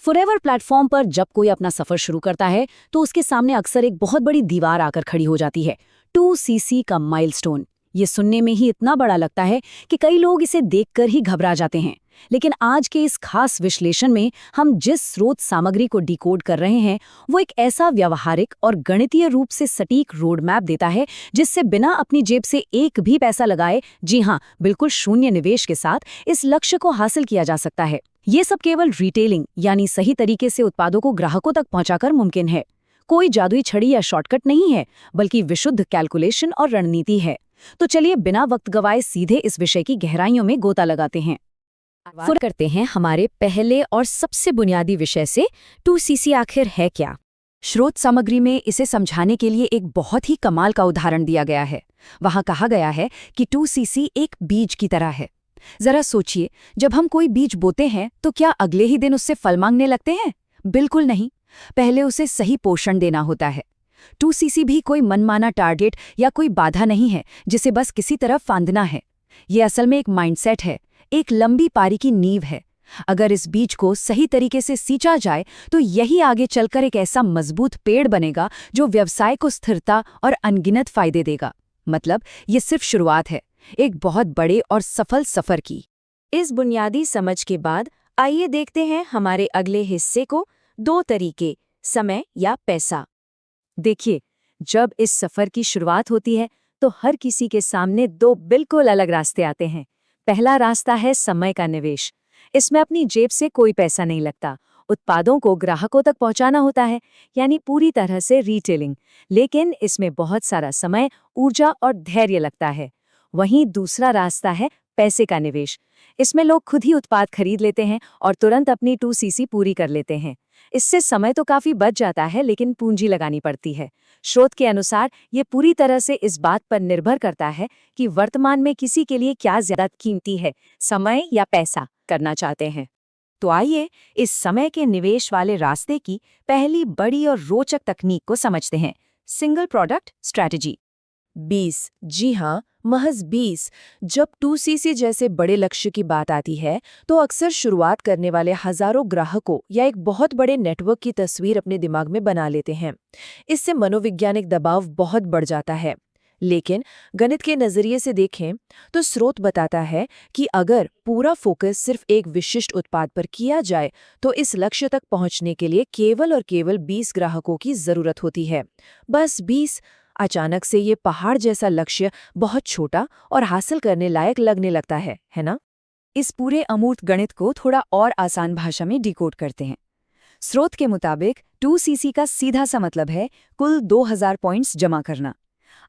Forever platform पर जब कोई अपना सफर शुरू करता है तो उसके सामने अक्सर एक बहुत बड़ी दीवार आकर खड़ी हो जाती है। 2cc का माइलस्टोन। ये सुनने में ही इतना बड़ा लगता है कि कई लोग इसे देखकर ही घबरा जाते हैं। लेकिन आज के इस खास विश्लेषण में हम जिस स्रोत सामग्री को डिकोड कर रहे हैं वो एक ऐसा व्यावहारिक और गणितीय रूप से सटीक रोड मैप देता है जिससे बिना अपनी जेब से एक भी पैसा लगाए, जी हाँ, बिल्कुल शून्य निवेश के साथ इस लक्ष्य को हासिल किया जा सकता है। ये सब केवल रिटेलिंग यानी सही तरीके से उत्पादों को ग्राहकों तक पहुंचाकर मुमकिन है। कोई जादुई छड़ी या शॉर्टकट नहीं है, बल्कि विशुद्ध कैलकुलेशन और रणनीति है। तो चलिए बिना वक्त गवाए सीधे इस विषय की गहराइयों में गोता लगाते हैं। शुरू करते हैं हमारे पहले और सबसे बुनियादी विषय से, 2cc आखिर है क्या। स्रोत सामग्री में इसे समझाने के लिए एक बहुत ही कमाल का उदाहरण दिया गया है। वहां कहा गया है कि 2cc एक बीज की तरह है। जरा सोचिए, जब हम कोई बीज बोते हैं तो क्या अगले ही दिन उससे फल मांगने लगते हैं? बिल्कुल नहीं। पहले उसे सही पोषण देना होता है। 2cc भी कोई मनमाना टारगेट या कोई बाधा नहीं है जिसे बस किसी तरफ फांदना है। ये असल में एक माइंडसेट है, एक लंबी पारी की नींव है। अगर इस बीज को सही तरीके से सींचा जाए तो यही आगे चलकर एक ऐसा मजबूत पेड़ बनेगा जो व्यवसाय को स्थिरता और अनगिनत फायदे देगा। मतलब ये सिर्फ शुरुआत है एक बहुत बड़े और सफल सफर की। इस बुनियादी समझ के बाद आइए देखते हैं हमारे अगले हिस्से को, 2 तरीके, समय या पैसा। देखिए, जब इस सफर की शुरुआत होती है तो हर किसी के सामने 2 बिल्कुल अलग रास्ते आते हैं। पहला रास्ता है समय का निवेश। इसमें अपनी जेब से कोई पैसा नहीं लगता, उत्पादों को ग्राहकों तक पहुंचाना होता है, यानी पूरी तरह से रिटेलिंग। लेकिन इसमें बहुत सारा समय, ऊर्जा और धैर्य लगता है। वहीं दूसरा रास्ता है पैसे का निवेश। इसमें लोग खुद ही उत्पाद खरीद लेते हैं और तुरंत अपनी 2cc पूरी कर लेते हैं। इससे समय तो काफी बच जाता है, लेकिन पूंजी लगानी पड़ती है। स्रोत के अनुसार ये पूरी तरह से इस बात पर निर्भर करता है कि वर्तमान में किसी के लिए क्या ज्यादा कीमती है, समय या पैसा करना चाहते हैं। तो आइए इस समय के निवेश वाले रास्ते की पहली बड़ी और रोचक तकनीक को समझते हैं, सिंगल प्रोडक्ट स्ट्रैटेजी। 20, जी हाँ, महज 20। जब 2cc जैसे बड़े लक्ष्य की बात आती है तो अक्सर शुरुआत करने वाले हजारों ग्राहकों या एक बहुत बड़े नेटवर्क की तस्वीर अपने दिमाग में बना लेते हैं। इससे मनोवैज्ञानिक दबाव बहुत बढ़ जाता है। लेकिन गणित के नजरिए से देखें तो स्रोत बताता है कि अगर पूरा फोकस सिर्फ एक विशिष्ट उत्पाद पर किया जाए तो इस लक्ष्य तक पहुंचने के लिए केवल और केवल 20 ग्राहकों की जरूरत होती है। बस 20। अचानक से ये पहाड़ जैसा लक्ष्य बहुत छोटा और हासिल करने लायक लगने लगता है ना? इस पूरे अमूर्त गणित को थोड़ा और आसान भाषा में डिकोड करते हैं। स्रोत के मुताबिक 2cc का सीधा सा मतलब है कुल 2000 पॉइंट्स जमा करना।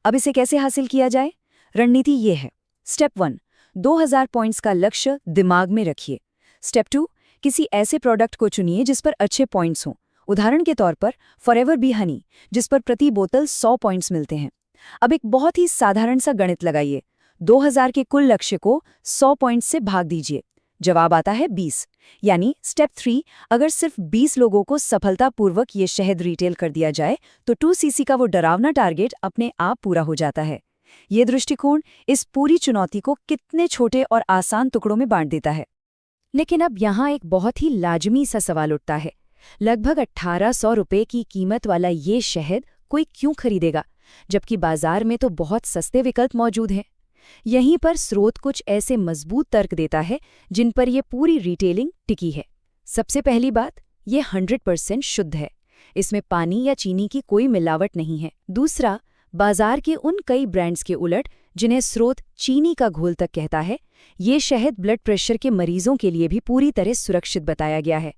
अब इसे कैसे हासिल किया जाए? रणनीति ये है। स्टेप 1, 2000 पॉइंट्स का लक्ष्य दिमाग में रखिए। स्टेप 2, किसी ऐसे प्रोडक्ट को चुनिए जिस पर अच्छे पॉइंट्स हों। उदाहरण के तौर पर फॉरएवर बी हनी, जिस पर प्रति बोतल 100 पॉइंट्स मिलते हैं। अब एक बहुत ही साधारण सा गणित लगाइए। 2000 के कुल लक्ष्य को 100 पॉइंट्स से भाग दीजिए। जवाब आता है 20। यानी स्टेप 3, अगर सिर्फ 20 लोगों को सफलतापूर्वक ये शहद रिटेल कर दिया जाए तो 2cc का वो डरावना टारगेट अपने आप पूरा हो जाता है। ये दृष्टिकोण इस पूरी चुनौती को कितने छोटे और आसान टुकड़ों में बांट देता है। लेकिन अब यहाँ एक बहुत ही लाजमी सा सवाल उठता है। लगभग 1800 रुपये की कीमत वाला ये शहद कोई क्यों खरीदेगा, जबकि बाजार में तो बहुत सस्ते विकल्प मौजूद हैं? यहीं पर स्रोत कुछ ऐसे मजबूत तर्क देता है जिन पर यह पूरी रिटेलिंग टिकी है। सबसे पहली बात, ये 100% शुद्ध है। इसमें पानी या चीनी की कोई मिलावट नहीं है। दूसरा, बाजार के उन कई ब्रांड्स के उलट जिन्हें स्रोत चीनी का घोल तक कहता है, ये शहद ब्लड प्रेशर के मरीजों के लिए भी पूरी तरह सुरक्षित बताया गया है।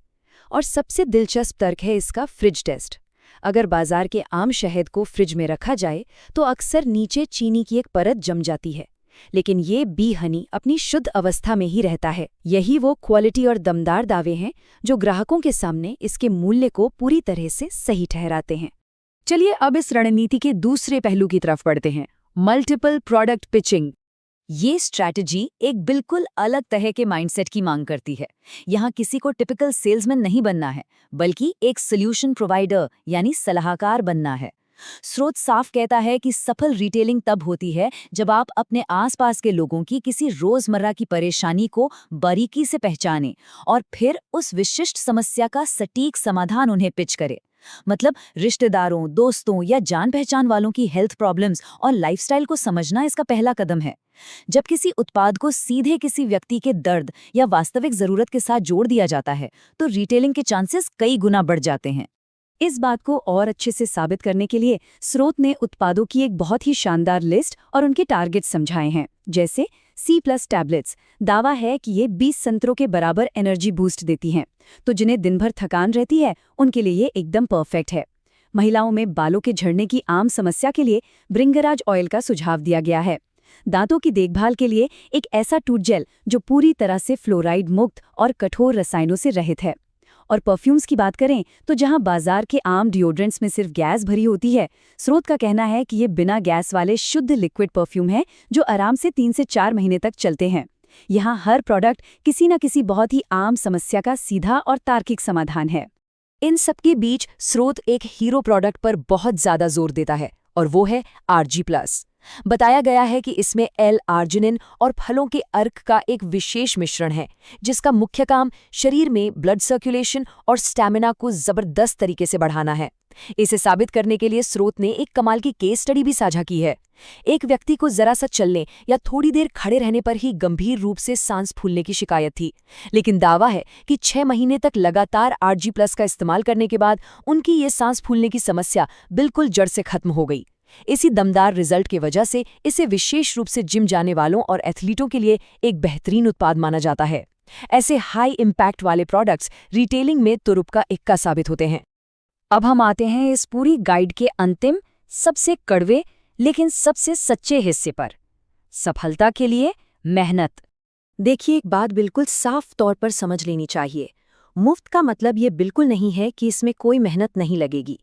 और सबसे दिलचस्प तर्क है इसका फ्रिज टेस्ट। अगर बाजार के आम शहद को फ्रिज में रखा जाए तो अक्सर नीचे चीनी की एक परत जम जाती है, लेकिन ये बी हनी अपनी शुद्ध अवस्था में ही रहता है। यही वो क्वालिटी और दमदार दावे हैं जो ग्राहकों के सामने इसके मूल्य को पूरी तरह से सही ठहराते हैं। चलिए अब इस रणनीति के दूसरे पहलू की तरफ बढ़ते हैं, मल्टीपल प्रोडक्ट पिचिंग। ये स्ट्रैटेजी एक बिल्कुल अलग तरह के माइंडसेट की मांग करती है। यहाँ किसी को टिपिकल सेल्समैन नहीं बनना है, बल्कि एक सोल्यूशन प्रोवाइडर यानी सलाहकार बनना है। स्रोत साफ कहता है कि सफल रिटेलिंग तब होती है जब आप अपने आसपास के लोगों की किसी रोजमर्रा की परेशानी को बारीकी से पहचानें और फिर उस विशिष्ट समस्या का सटीक समाधान उन्हें पिच करें। मतलब रिश्तेदारों, दोस्तों या जान पहचान वालों की हेल्थ प्रॉब्लम्स और लाइफस्टाइल को समझना इसका पहला कदम है। जब किसी उत्पाद को सीधे किसी व्यक्ति के दर्द या वास्तविक जरूरत के साथ जोड़ दिया जाता है तो रिटेलिंग के चांसेस कई गुना बढ़ जाते हैं। इस बात को और अच्छे से साबित करने के लिए स्रोत ने उत्पादों की एक बहुत ही शानदार लिस्ट और उनके टारगेट समझाए हैं। जैसे C+ टैबलेट्स, दावा है कि ये 20 संतरों के बराबर एनर्जी बूस्ट देती हैं, तो जिन्हें दिन भर थकान रहती है उनके लिए ये एकदम परफेक्ट है। महिलाओं में बालों के झड़ने की आम समस्या के लिए भृंगराज ऑयल का सुझाव दिया गया है। दांतों की देखभाल के लिए एक ऐसा टूथ जेल जो पूरी तरह से फ्लोराइड मुक्त और कठोर रसायनों से रहित है। और परफ्यूम्स की बात करें तो जहां बाजार के आम डिओड्रेंट्स में सिर्फ गैस भरी होती है, स्रोत का कहना है कि ये बिना गैस वाले शुद्ध लिक्विड परफ्यूम हैं जो आराम से 3 से 4 महीने तक चलते हैं। यहाँ हर प्रोडक्ट किसी न किसी बहुत ही आम समस्या का सीधा और तार्किक समाधान है। इन सबके बीच स्रोत एक हीरो प्रोडक्ट पर बहुत ज्यादा जोर देता है और वो है RG+। बताया गया है कि इसमें L-आर्जिनिन और फलों के अर्क का एक विशेष मिश्रण है जिसका मुख्य काम शरीर में ब्लड सर्कुलेशन और स्टैमिना को जबरदस्त तरीके से बढ़ाना है। इसे साबित करने के लिए स्रोत ने एक कमाल की केस स्टडी भी साझा की है। एक व्यक्ति को जरा सा चलने या थोड़ी देर खड़े रहने पर ही गंभीर रूप से सांस फूलने की शिकायत थी, लेकिन दावा है कि 6 महीने तक लगातार RG+ का इस्तेमाल करने के बाद उनकी ये सांस फूलने की समस्या बिल्कुल जड़ से खत्म हो गई। इसी दमदार रिजल्ट की वजह से इसे विशेष रूप से जिम जाने वालों और एथलीटों के लिए एक बेहतरीन उत्पाद माना जाता है। ऐसे हाई इम्पैक्ट वाले प्रोडक्ट्स रिटेलिंग में तुरुप का इक्का साबित होते हैं। अब हम आते हैं इस पूरी गाइड के अंतिम, सबसे कड़वे लेकिन सबसे सच्चे हिस्से पर, सफलता के लिए मेहनत। देखिए, एक बात बिल्कुल साफ तौर पर समझ लेनी चाहिए। मुफ्त का मतलब ये बिल्कुल नहीं है कि इसमें कोई मेहनत नहीं लगेगी।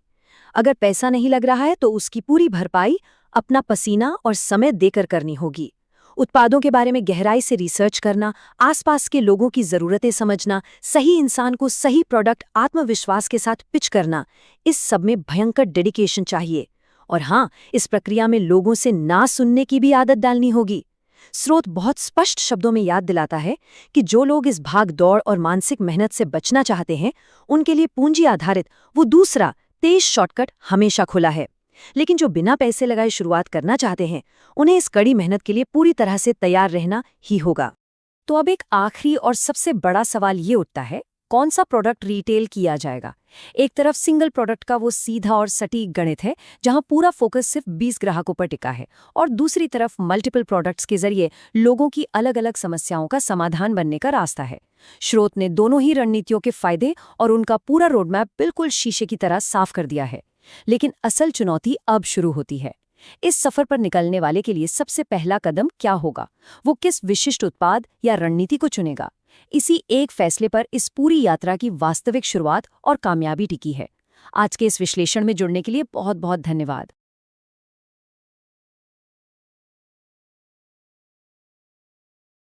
अगर पैसा नहीं लग रहा है तो उसकी पूरी भरपाई अपना पसीना और समय देकर करनी होगी। उत्पादों के बारे में गहराई से रिसर्च करना, आसपास के लोगों की ज़रूरतें समझना, सही इंसान को सही प्रोडक्ट आत्मविश्वास के साथ पिच करना, इस सब में भयंकर डेडिकेशन चाहिए। और हाँ, इस प्रक्रिया में लोगों से ना सुनने की भी आदत डालनी होगी। स्रोत बहुत स्पष्ट शब्दों में याद दिलाता है कि जो लोग इस भाग दौड़ और मानसिक मेहनत से बचना चाहते हैं, उनके लिए पूंजी आधारित वो दूसरा तेज शॉर्टकट हमेशा खुला है। लेकिन जो बिना पैसे लगाए शुरुआत करना चाहते हैं, उन्हें इस कड़ी मेहनत के लिए पूरी तरह से तैयार रहना ही होगा। तो अब एक आखिरी और सबसे बड़ा सवाल ये उठता है, कौन सा प्रोडक्ट रिटेल किया जाएगा? एक तरफ सिंगल प्रोडक्ट का वो सीधा और सटीक गणित है जहां पूरा फोकस सिर्फ 20 ग्राहकों पर टिका है, और दूसरी तरफ मल्टीपल प्रोडक्ट्स के जरिए लोगों की अलग अलग समस्याओं का समाधान बनने का रास्ता है। स्रोत ने दोनों ही रणनीतियों के फायदे और उनका पूरा रोडमैप बिल्कुल शीशे की तरह साफ कर दिया है। लेकिन असल चुनौती अब शुरू होती है। इस सफर पर निकलने वाले के लिए सबसे पहला कदम क्या होगा? वो किस विशिष्ट उत्पाद या रणनीति को चुनेगा? इसी एक फैसले पर इस पूरी यात्रा की वास्तविक शुरुआत और कामयाबी टिकी है। आज के इस विश्लेषण में जुड़ने के लिए बहुत बहुत धन्यवाद।